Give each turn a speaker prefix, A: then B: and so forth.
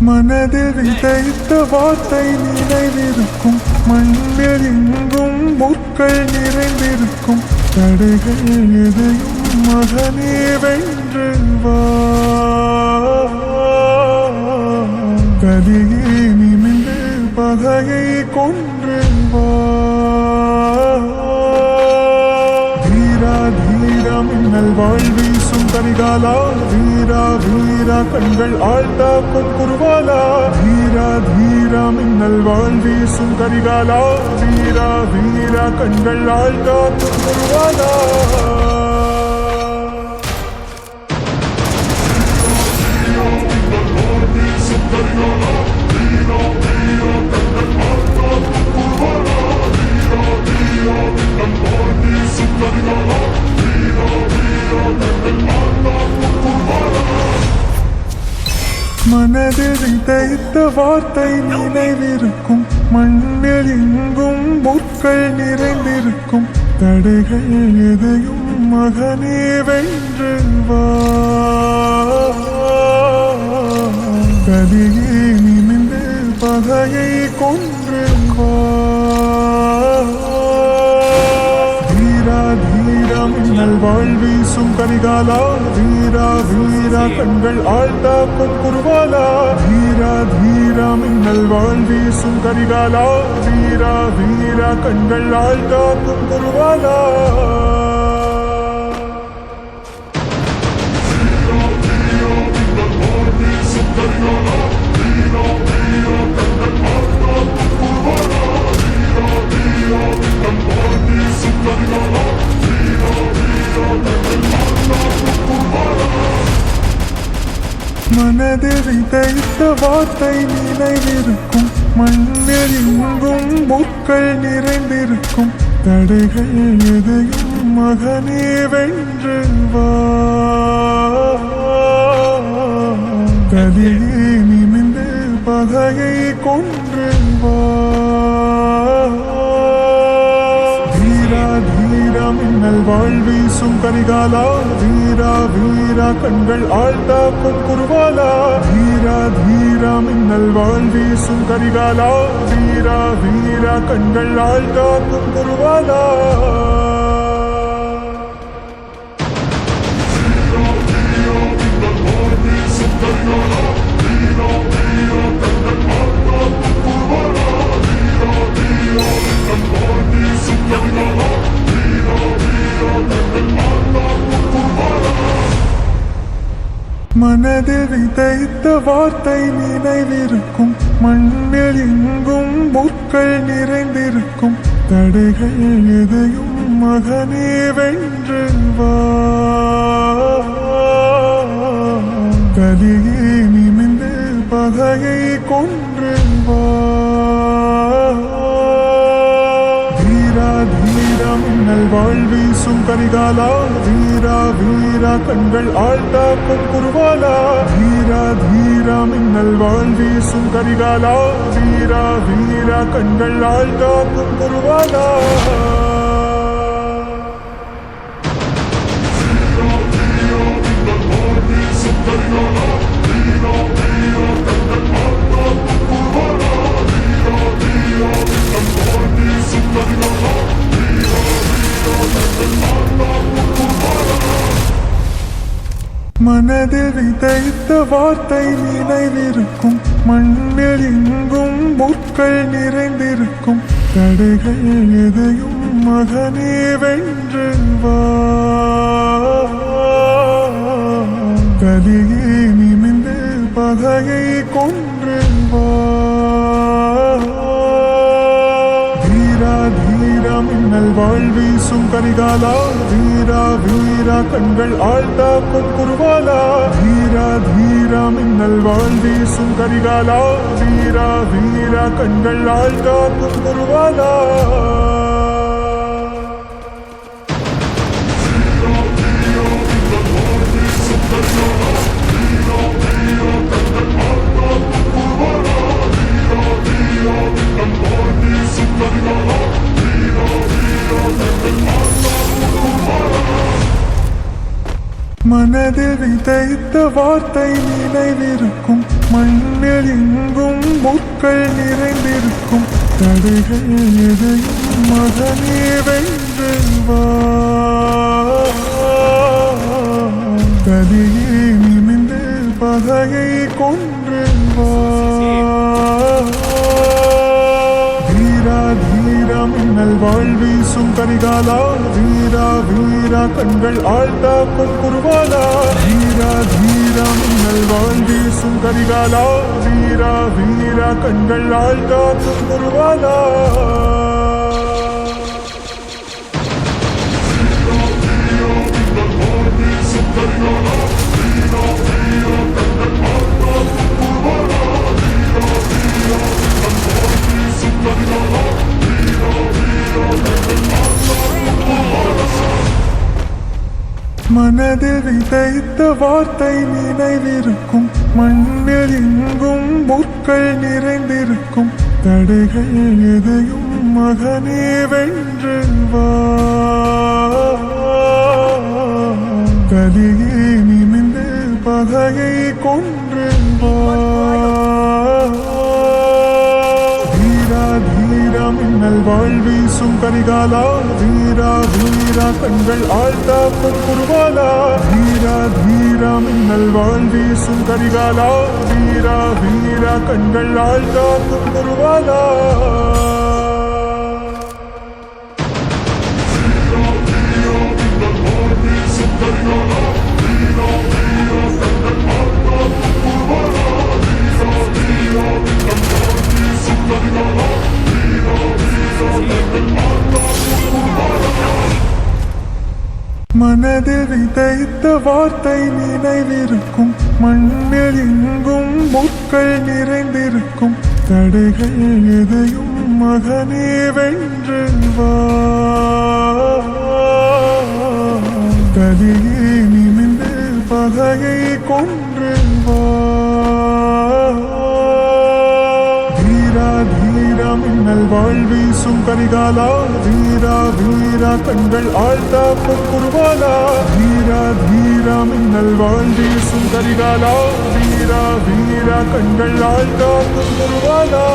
A: மனதில் விதைத்த வார்த்தை நினைவிருக்கும், மண்ணில் எங்கும் முற்கள் நிறைந்திருக்கும். தடைகள் எதையும் மகனே வென்று வா, கதியே நிமிந்து பகையை கொன்று வா. தீரா தீரா மின்னல் வாழ்வீசும் கரிகாலா, வீரா வீரா கண்கள் ஆழ்த்தாக்கும் குருவாலா. தீரா தீரா மின்னல் வாழ்வீசும் கரிகாலா, வீரா வீரா கண்கள் ஆழ்த்தாக்கும் குருவாலா. மனதில் விதைத்த வார்த்தை நினைவிருக்கும், மண்ணில் எங்கும் முற்கள் நிறைந்திருக்கும். தடைகள் எதையும் மகனே வென்று வா, கதியே நிமிந்து பகையை கொன்று வா. தீரா தீரா மின்னல் வாழ்வீசும் கரிகாலா, வீரா வீரா கண்கள் ஆழ்த்தாக்கும் குருவாலா. தீரா தீரா மின்னல் வாழ்வீசும் கரிகாலா, வீரா வீரா கண்கள் ஆழ்த்தாக்கும் குருவாலா. மனதில் விதைத்த வார்த்தை நினைவிருக்கும், மண்ணில் எங்கும் முற்கள் நிறைந்திருக்கும். தடைகள் எதையும் மகனே வென்று வா, கதியே நிமிந்து பகையை கொன்று வா. தீரா தீரா மின்னல் வாழ்வீசும் கரிகாலா, வீரா வீரா கண்கள் ஆழ்த்தாக்கும் குருவாலா. தீரா தீரா மின்னல் வாழ்வீசும் கரிகாலா, வீரா வீரா கண்கள் ஆழ்த்தாக்கும் குருவாலா. மனதில் விதைத்த வார்த்தை நினைவிருக்கும், மண்ணில் எங்கும் முற்கள் நிறைந்திருக்கும். தடைகள் எதையும் மகனே வென்று வா, கதியே நிமிந்து பகையை கொன்று வா. தீரா தீரா மின்னல் வாழ்வீசும் கரிகாலா, வீரா வீரா கண்கள் ஆழ்த்தாக்கும் குருவாலா. தீரா தீரா மின்னல் வாழ்வீசும் கரிகாலா, வீரா வீரா கண்கள் ஆழ்த்தாக்கும் குருவாலா. மனதில் விதைத்த வார்த்தை நினைவிருக்கும், மண்ணில் எங்கும் முற்கள் நிறைந்திருக்கும். தடைகள் எதையும் மகனே வென்று வா, கதியே நிமிந்து பகையை கொன்று வா. தீரா தீரா மின்னல் வாழ்வீசும் கரிகாலா, வீரா வீரா கண்கள் ஆழ்த்தாக்கும் குருவாலா. தீரா தீரா மின்னல் வாழ்வீசும் கரிகாலா, வீரா வீரா கண்கள் ஆழ்த்தாக்கும் குருவாலா. மனதில் விதைத்த வார்த்தை நினைவிருக்கும், மண்ணில் எங்கும் முட்கள் நிறைந்திருக்கும், தடைகள் எதையும் மகனே வென்று வா, கதியே நிமிந்து பகையை கொன்று வா. வீரா தீரா மின்னல் வாழ் வீசும் கரிகாலா, வீரா வீரா கண்கள் ஆழ்த்தாக்கும் குருவாலா, வீரா தீரா மின்னல் வாழ் வீசும் கரிகாலா, வீரா வீரா கண்கள் ஆழ்த்தாக்கும் குருவாலா. மனதில் விதைத்த வார்த்தை நினைவிருக்கும், மண்ணில் எங்கும் முட்கள் நிறைந்திருக்கும், தடைகள் எதையும் மகனே வென்று வா, கதியே நிமிந்து பகையை கொன்று வா. வீரா தீரா மின்னல் வாழ் வீசும் கரிகாலா, வீரா வீரா கண்கள் ஆழ்த்தாக்கும் குருவாலா, வீரா தீரா மின்னல் வாழ் வீசும் கரிகாலா, வீரா வீரா கண்கள் ஆழ்த்தாக்கும் குருவாலா. மனதில் விதைத்த வார்த்தை நினைவிருக்கும், மண்ணில் எங்கும் முட்கள் நிறைந்திருக்கும், தடைகள் எதையும் மகனே வென்று வா, கதியே நிமிந்து பகையை கொன்று வா. வீரா தீரா மின்னல் வாழ் வீசும் கரிகாலா, வீரா வீரா கண்கள் ஆழ்த்தாக்கும் குருவாலா, வீரா தீரா மின்னல் வாழ் வீசும் கரிகாலா, வீரா வீரா கண்கள் ஆழ்த்தாக்கும் குருவாலா.